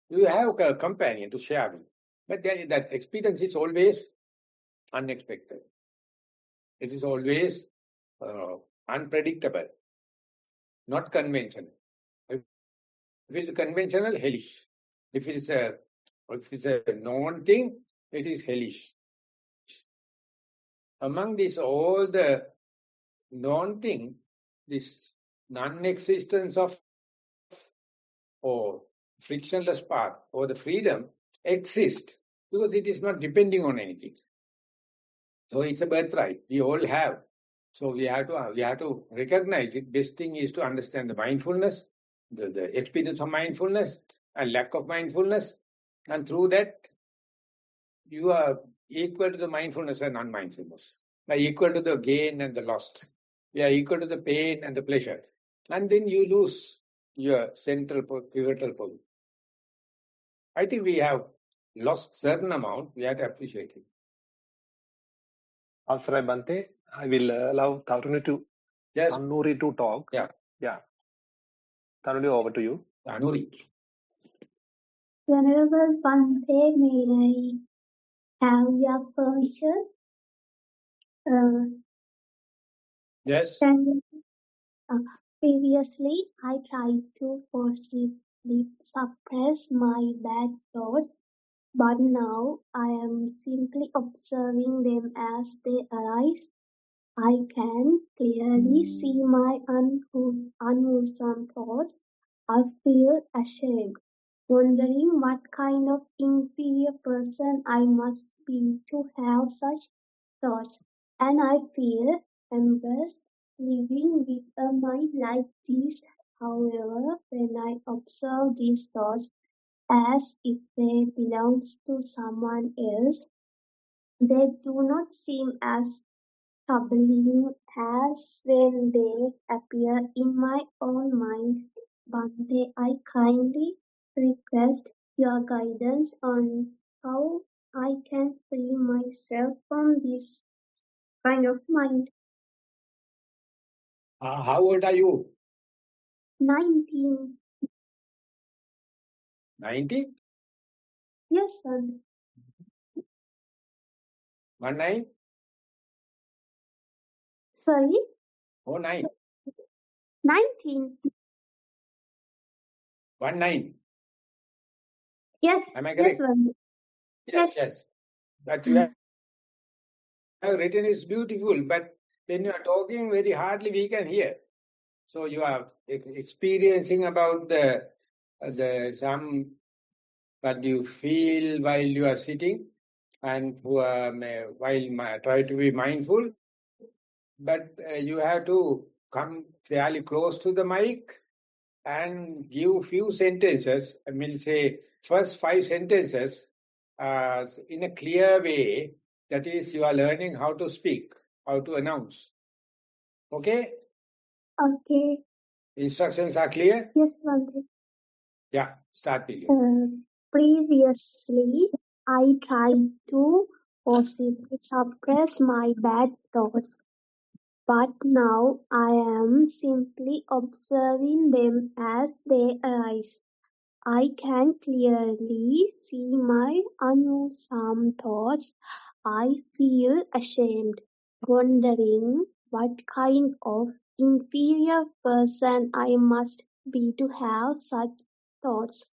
You have a companion to share with. But that experience is always unexpected. It is always unpredictable, not conventional. If it is conventional, hellish. If it is a known thing, it is hellish. Among this, all the known thing, this non-existence of or frictionless path or the freedom exists because it is not depending on anything. So it's a birthright. We all have. So we have to recognize it. Best thing is to understand the mindfulness, the experience of mindfulness and lack of mindfulness, and through that you are equal to the mindfulness and non-mindfulness. Like equal to the gain and the loss. We are equal to the pain and the pleasure. And then you lose your central pivotal point. I think we have lost certain amount. We have to appreciate it. Asray Bante, I will allow Taruni to Tanuri to talk. Yeah. Tanuri, over to you. Tanuri. Venerable Bante, may I have your permission? Yes. Previously, I tried to forcibly suppress my bad thoughts, but now I am simply observing them as they arise. I can clearly see my unwholesome thoughts. I feel ashamed, wondering what kind of inferior person I must be to have such thoughts, and I feel embarrassed living with a mind like this. However, when I observe these thoughts as if they belong to someone else, they do not seem as troubling as when they appear in my own mind. Bhante, I kindly request your guidance on how I can free myself from this kind of mind. How old are you? 19. 90? Yes, sir. 19? Sorry? Oh, 9. 19. 19. Yes. Am I correct? Yes, sir. Yes. But you have written is beautiful, but when you are talking very hardly we can hear. So you are experiencing about the some what you feel while you are sitting and while try to be mindful, but you have to come fairly close to the mic and give few sentences. I mean, say first 5 sentences in a clear way. That is, you are learning how to speak, how to announce. Okay? Okay. Instructions are clear? Yes, Bhante. Yeah, start with you. Previously, I tried to forcibly suppress my bad thoughts, but now I am simply observing them as they arise. I can clearly see my unwholesome thoughts. I feel ashamed, wondering what kind of inferior person I must be to have such thoughts,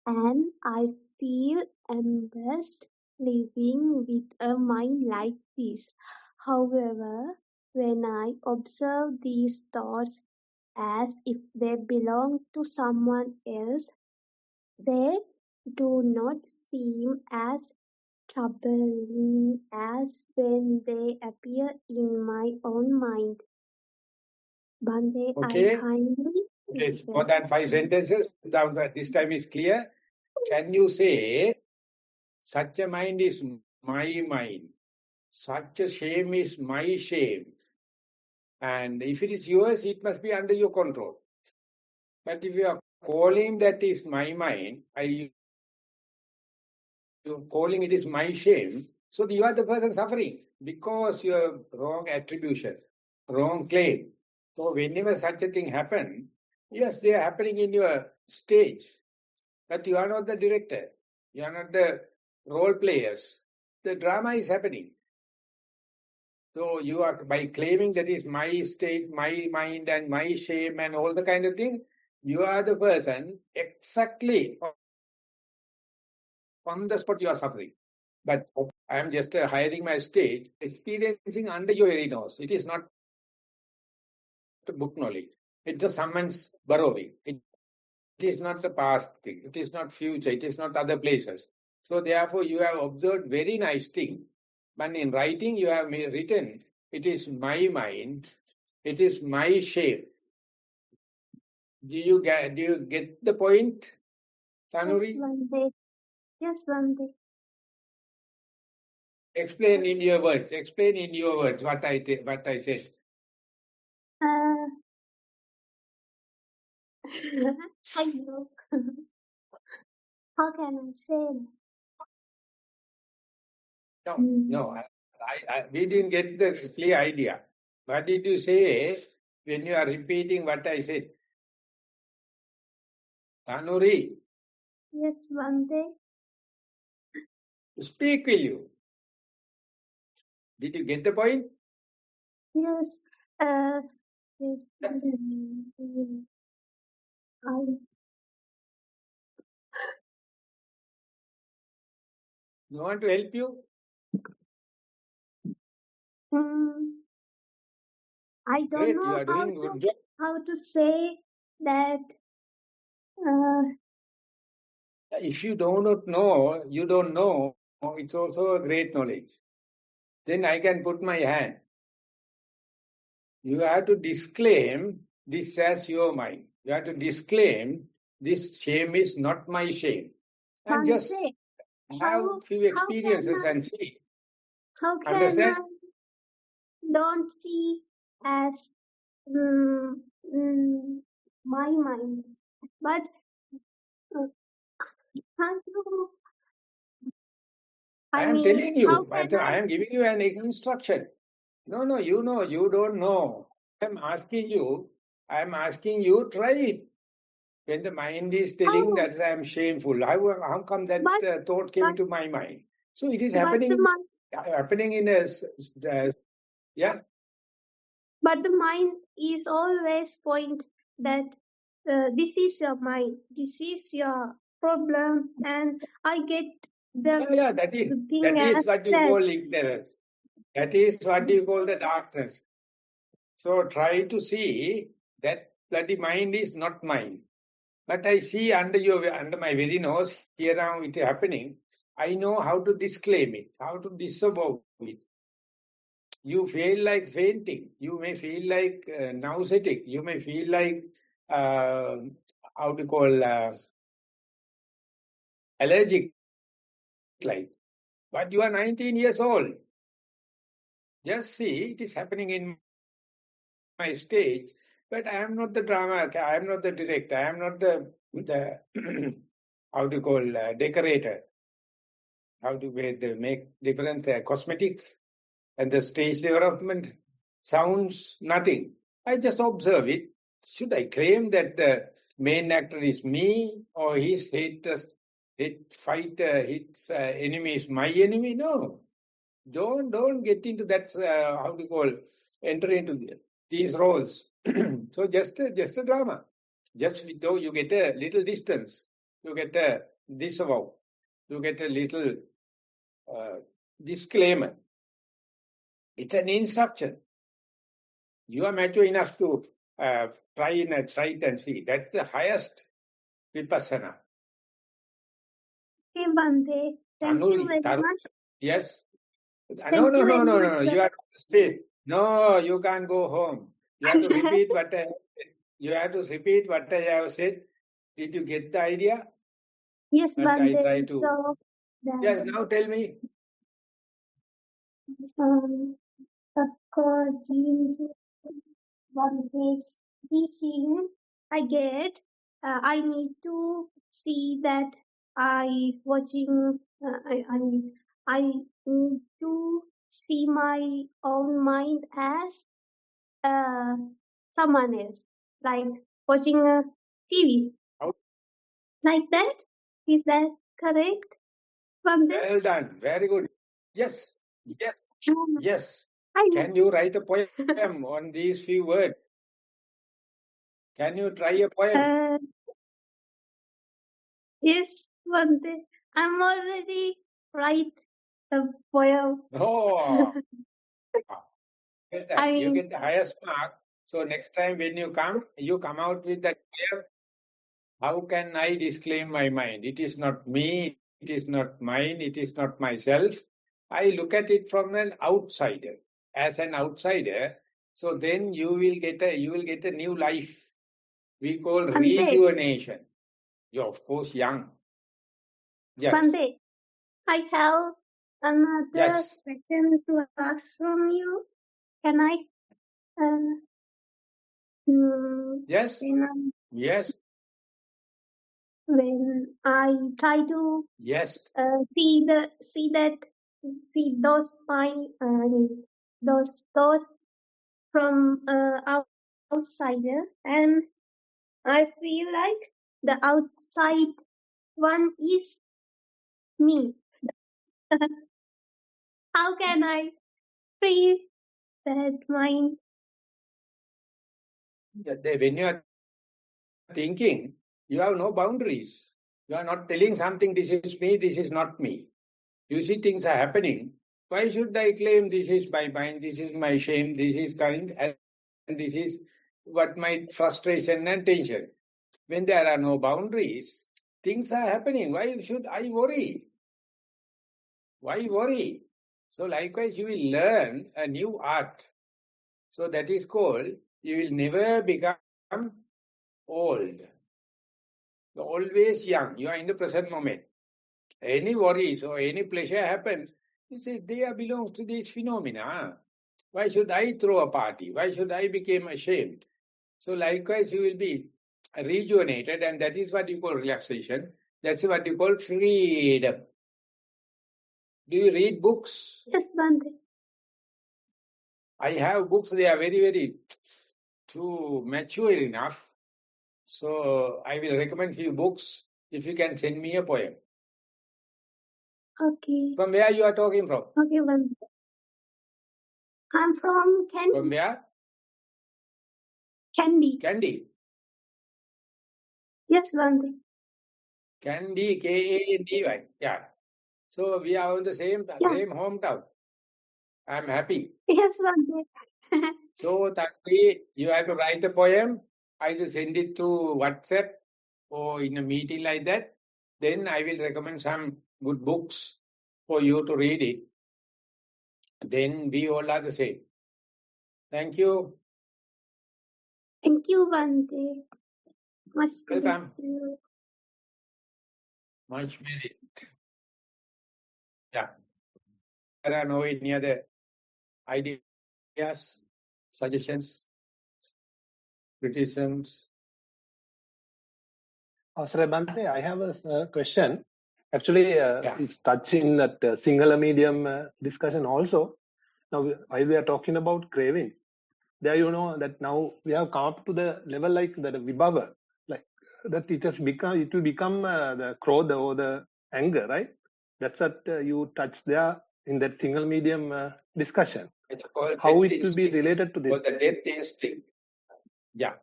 and I feel embarrassed living with a mind like this. However, when I observe these thoughts as if they belong to someone else, they do not seem as troubling as when they appear in my own mind. Bhante, Okay? I kindly Yes, more than 5 sentences. This time is clear. Can you say, such a mind is my mind. Such a shame is my shame. And if it is yours, it must be under your control. But if you are calling that is my mind, you're calling it is my shame, so you are the person suffering because you have wrong attribution, wrong claim. So whenever such a thing happens, yes, they are happening in your stage, but you are not the director. You are not the role players. The drama is happening. So you are, by claiming that is my state, my mind and my shame and all the kind of thing, you are the person exactly on the spot you are suffering. But I am just hiring my state, experiencing under your very nose. It is not book knowledge. It is someone's borrowing. It is not the past thing. It is not future. It is not other places. So therefore you have observed very nice thing. But in writing you have written, it is my mind. It is my shame. Do you get the point, Tanuri? Yes, Bhante. Yes, Bhante. Explain in your words. Explain in your words what I said. I know. How can I say? No, we didn't get the clear idea. What did you say when you are repeating what I said? Tanuri, Yes, Bhante. speak, will you? Did you get the point? Yes. Yes. No one to help you? I don't Great, know you are doing good job. how to say that. If you do not know, you don't know, it's also a great knowledge. Then I can put my hand. You have to disclaim this as your mind. You have to disclaim this shame is not my shame. And just have few experiences and see. How can Understand? I don't see as my mind, but I am telling you, I am giving you an instruction. No, you know, you don't know. I am asking you, try it. When the mind is telling that I am shameful, how come that thought came into my mind? So it is happening in a, yeah. But the mind is always point that this is your mind, this is your problem, and I get the that thing is as what you call ignorance. That is what you call the darkness. So try to see that bloody mind is not mine. But I see under my very nose, here now it is happening. I know how to disclaim it, how to disavow it. You feel like fainting. You may feel like nauseatic. You may feel like, allergic like. But you are 19 years old. Just see, it is happening in my stage. But I am not the drama, I am not the director, I am not the decorator. How to make different cosmetics and the stage development sounds nothing. I just observe it. Should I claim that the main actor is me or his enemy is my enemy? No. Don't get into that, enter into these roles. So just a drama. Just though you get a little distance, you get a disavow, you get a little disclaimer. It's an instruction. You are mature enough to try in a sight and see. That's the highest vipassana. Okay, Bante. Thank you very much. Yes. Thank No. you very much, You have to stay. No, you can't go home. You have to repeat what I have said. You have to repeat what I have said. Did you get the idea? Yes, But I Bante. try to. So, Yes, now tell me. According to Bante's teaching, I need to see that I watching. I need to see my own mind as someone else, like watching a TV. How? Like that? Is that correct, Bante? Well done. Very good. Yes. Yes. I know. Can you write a poem on these few words? Can you try a poem? Yes, Bante. I'm already write the poem. Oh, get that. You I get the highest mark. So next time when you come out with that poem. How can I disclaim my mind? It is not me, it is not mine, it is not myself. I look at it from an outsider. As an outsider, so then you will get a new life. We call rejuvenation. You're of course young. Yes. Bante, I have another Yes. question to ask from you. Can I? Yes. Yes. When I try to Yes. see those those thoughts from outsider, and I feel like the outside one is me. How can I free that mind? When you are thinking, you have no boundaries. You are not telling something, this is me, this is not me. You see things are happening. Why should I claim this is my mind, this is my shame, this is kind, and this is what my frustration and tension? When there are no boundaries, things are happening. Why should I worry? Why worry? So likewise, you will learn a new art. So that is called, you will never become old. You're always young. You are in the present moment. Any worries or any pleasure happens, you say, they belongs to these phenomena. Why should I throw a party? Why should I become ashamed? So likewise, you will be rejuvenated, and that is what you call relaxation. That's what you call freedom. Do you read books? Yes, Bante. I have books, they are very, very too mature enough. So I will recommend few books if you can send me a poem. Okay. From where you are talking from? Okay, Bante. I'm from Kandy. From where? Kandy. Kandy. Yes, Bante. Kandy, Kandy. Yeah. So we are in the same hometown. I am happy. Yes, Bante. So Takvi, you have to write a poem. Either send it through WhatsApp or in a meeting like that. Then I will recommend some good books for you to read it. Then we all are the same. Thank you. Thank you, Bante. Much Welcome. to you. Much merit. Yeah. There are no any other ideas, suggestions, criticisms. Sir Bante, I have a question. Actually, it's touching that singular medium discussion also. Now, while we are talking about cravings, there you know that now we have come up to the level like that vibhava, like that it will become the krodha or the anger, right? That's what you touch there in that single medium discussion. It's called how it instinct. will be related to this? Or the death instinct. Yeah.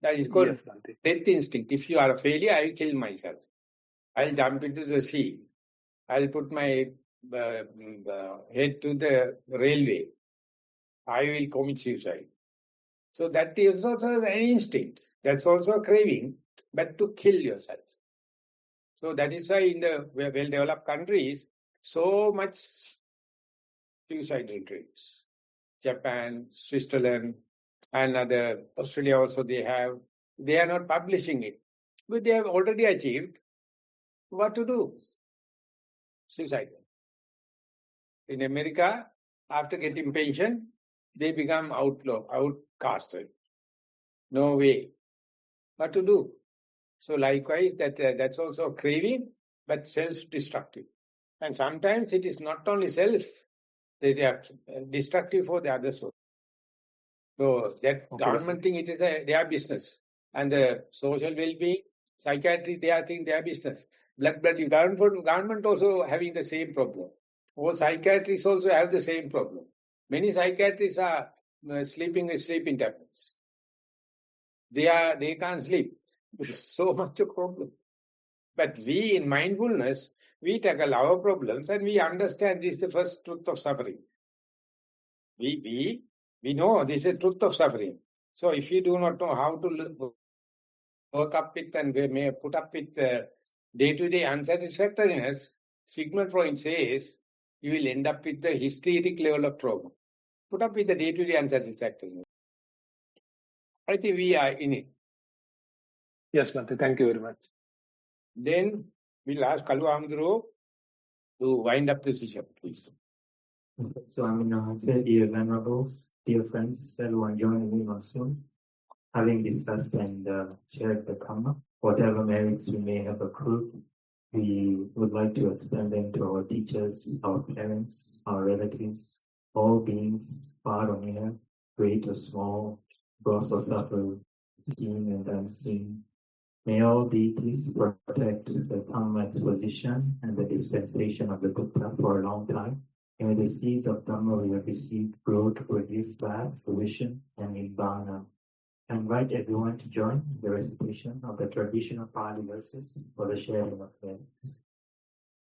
That is called death instinct. If you are a failure, I will kill myself. I'll jump into the sea. I'll put my head to the railway. I will commit suicide. So that is also an instinct. That's also a craving, but to kill yourself. So that is why in the well-developed countries, so much suicide rates. Japan, Switzerland, and other Australia also they are not publishing it. But they have already achieved what to do. Suicide. In America, after getting pension, they become outcasted. No way. What to do? So likewise, that's also a craving, but self-destructive. And sometimes it is not only self, they are destructive for the others. So that government thing, it is their business. And the social well-being, psychiatry, they are think their business. Government also having the same problem. All psychiatrists also have the same problem. Many psychiatrists are sleeping with sleeping tablets. They can't sleep. So much a problem. But we in mindfulness, we tackle our problems and we understand this is the first truth of suffering. We know this is the truth of suffering. So if you do not know how to work up with and may put up with day-to-day unsatisfactoriness, Sigmund Freud says you will end up with the hysteric level of trauma. Put up with the day-to-day unsatisfactoriness. I think we are in it. Yes, Bhante, thank you very much. Then we'll ask Kalu Amduro to wind up the session, please. So I'm going to say, dear venerables, dear friends, everyone joining in on Zoom, having discussed and shared the Dhamma, whatever merits we may have accrued, we would like to extend them to our teachers, our parents, our relatives, all beings, far or near, great or small, gross or subtle, seen and unseen. May all deities protect the Dhamma exposition and the dispensation of the Buddha for a long time. And may the seeds of Dhamma we have received grow to produce path, fruition, and Nibbana. I invite everyone to join the recitation of the traditional Pali verses for the sharing of merits.